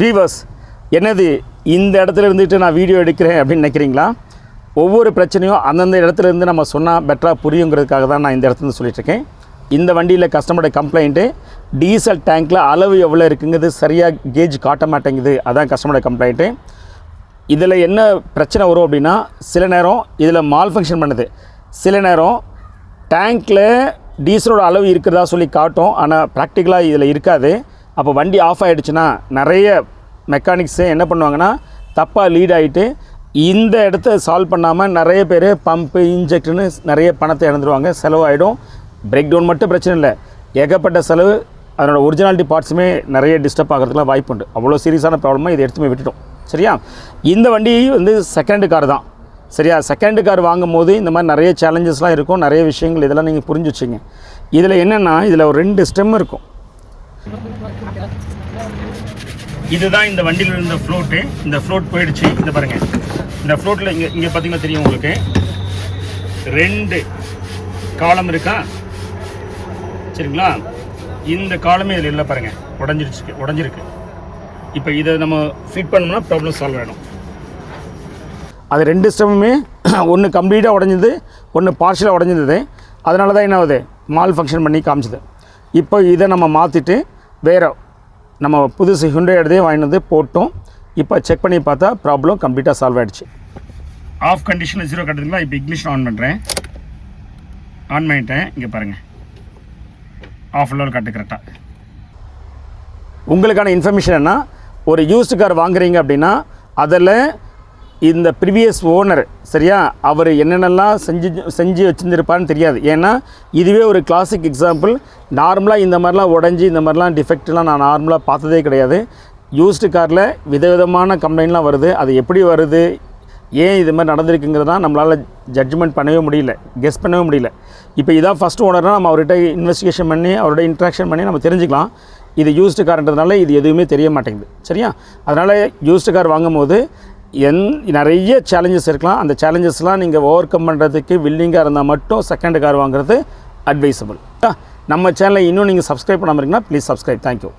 Viewers, என்னது இந்த இடத்துல இருந்துட்டு நான் வீடியோ எடுக்கிறேன் அப்படின்னு நினைக்கிறீங்களா? ஒவ்வொரு பிரச்சனையும் அந்தந்த இடத்துல இருந்து நம்ம சொன்னால் பெட்டராக புரியுங்கிறதுக்காக தான் நான் இந்த இடத்துல சொல்லிட்டுருக்கேன். இந்த வண்டியில் கஸ்டமரோட கம்ப்ளைண்ட்டு டீசல் டேங்க்கில் அளவு எவ்வளோ இருக்குங்கிறது சரியாக கேஜ் காட்ட மாட்டேங்குது. அதான் கஸ்டமரோட கம்ப்ளைண்ட்டு. இதில் என்ன பிரச்சனை வரும் அப்படின்னா, சில நேரம் இதில் மால் ஃபங்க்ஷன் பண்ணுது. சில நேரம் டேங்க்கில் டீசலோட அளவு இருக்கிறதா சொல்லி காட்டும், ஆனால் ப்ராக்டிக்கலாக இதில் இருக்காது. அப்போ வண்டி ஆஃப் ஆகிடுச்சுன்னா நிறைய மெக்கானிக்ஸு என்ன பண்ணுவாங்கன்னா, தப்பாக லீட் ஆகிட்டு இந்த இடத்த சால்வ் பண்ணாமல் நிறைய பேர் பம்பு இன்ஜெக்டர்னு நிறைய பணத்தை இழந்துருவாங்க. செலவாகிடும். பிரேக் டவுன் மட்டும் பிரச்சனை இல்லை, ஏகப்பட்ட செலவு. அதனோட ஒரிஜினாலிட்டி பார்ட்ஸுமே நிறைய டிஸ்டர்ப் ஆகிறதுக்குலாம் வாய்ப்பு உண்டு. அவ்வளோ சீரியஸான ப்ராப்ளமாக இதை எடுத்துமே விட்டுட்டோம். சரியா? இந்த வண்டி வந்து செகண்ட் கார் தான். சரியா? செகண்ட் கார் வாங்கும் போது இந்த மாதிரி நிறைய சேலஞ்சஸ்லாம் இருக்கும், நிறைய விஷயங்கள் இதெல்லாம் நீங்கள் புரிஞ்சு வச்சிங்க. இதில் என்னென்னா, இதில் ஒரு 2 ஸ்டெம் இருக்கும். இதுதான் இந்த வண்டியில் இருந்த ஃப்ளோட்டு. இந்த ஃப்ளோட் போயிடுச்சு. இந்த பாருங்கள், இந்த ஃப்ளோட்டில் இங்கே பார்த்தீங்கன்னா தெரியும் உங்களுக்கு 2 காலம் இருக்கா? சரிங்களா? இந்த காலமே இதில் இல்லை பாருங்கள், உடஞ்சிருக்கு. இப்போ இதை நம்ம ஃபிட் பண்ணோம்னா ப்ராப்ளம் சால்வ் ஆகிடும். அது 2 ஸ்டெம்முமே ஒன்று கம்ப்ளீட்டாக உடஞ்சிது, ஒன்று பார்ஷலாக உடஞ்சிருந்தது. அதனால தான் என்ன ஆகுது, மால் ஃபங்க்ஷன் பண்ணி காமிச்சிது. இப்போ இதை நம்ம மாற்றிட்டு வேறு நம்ம புதுசு ஹுண்டாய் எடுத்தே வாங்கிட்டு வந்து போட்டோம். இப்போ செக் பண்ணி பார்த்தா ப்ராப்ளம் கம்ப்ளீட்டாக சால்வ் ஆகிடுச்சு. ஆஃப் கண்டிஷனில் 0 கட்டுறதுங்களா? இப்போ இக்னிஷன் ஆன் பண்ணுறேன். ஆன் பண்ணிட்டேன். இங்கே பாருங்கள், ஆஃப் லெவல் கட்டு கரெக்டாக. உங்களுக்கான இன்ஃபர்மேஷன் என்ன, ஒரு யூஸ்டு கார் வாங்குறீங்க அப்படின்னா அதில் இந்த ப்ரீவியஸ் ஓனர் சரியா, அவர் என்னென்னலாம் செஞ்சு வச்சுருந்துருப்பான்னு தெரியாது. ஏன்னா இதுவே ஒரு கிளாசிக் எக்ஸாம்பிள். நார்மலாக இந்த மாதிரிலாம் உடஞ்சி இந்த மாதிரிலாம் டிஃபெக்ட்லாம் நான் நார்மலாக பார்த்ததே கிடையாது. யூஸ்டு காரில் விதவிதமான கம்ப்ளைண்ட்லாம் வருது. அது எப்படி வருது, ஏன் இது மாதிரி நடந்திருக்குங்கிறதான் நம்மளால் ஜட்ஜ்மெண்ட் பண்ணவே முடியல, கெஸ் பண்ணவே முடியல. இப்போ இதான் ஃபஸ்ட் ஓனர்னால் நம்ம அவர்கிட்ட இன்வெஸ்டிகேஷன் பண்ணி அவரோட இன்ட்ராக்ஷன் பண்ணி நம்ம தெரிஞ்சுக்கலாம். இது யூஸ்டு கார்ன்றதுனால இது எதுவுமே தெரிய மாட்டேங்குது. சரியா? அதனால் யூஸ்டு கார் வாங்கும் போது நிறைய சேலஞ்சஸ் இருக்கலாம். அந்த சேலஞ்சஸ்லாம் நீங்கள் ஓவர் கம் பண்ணுறதுக்கு வில்லிங்காக இருந்தால் மட்டும் செகண்ட் கார் வாங்குறது அட்வைசபிள். நம்ம சேனலை இன்னும் நீங்கள் சப்ஸ்கிரைப் பண்ணாமல் இருக்கீங்கன்னா ப்ளீஸ் சப்ஸ்கிரைப். தேங்க்யூ.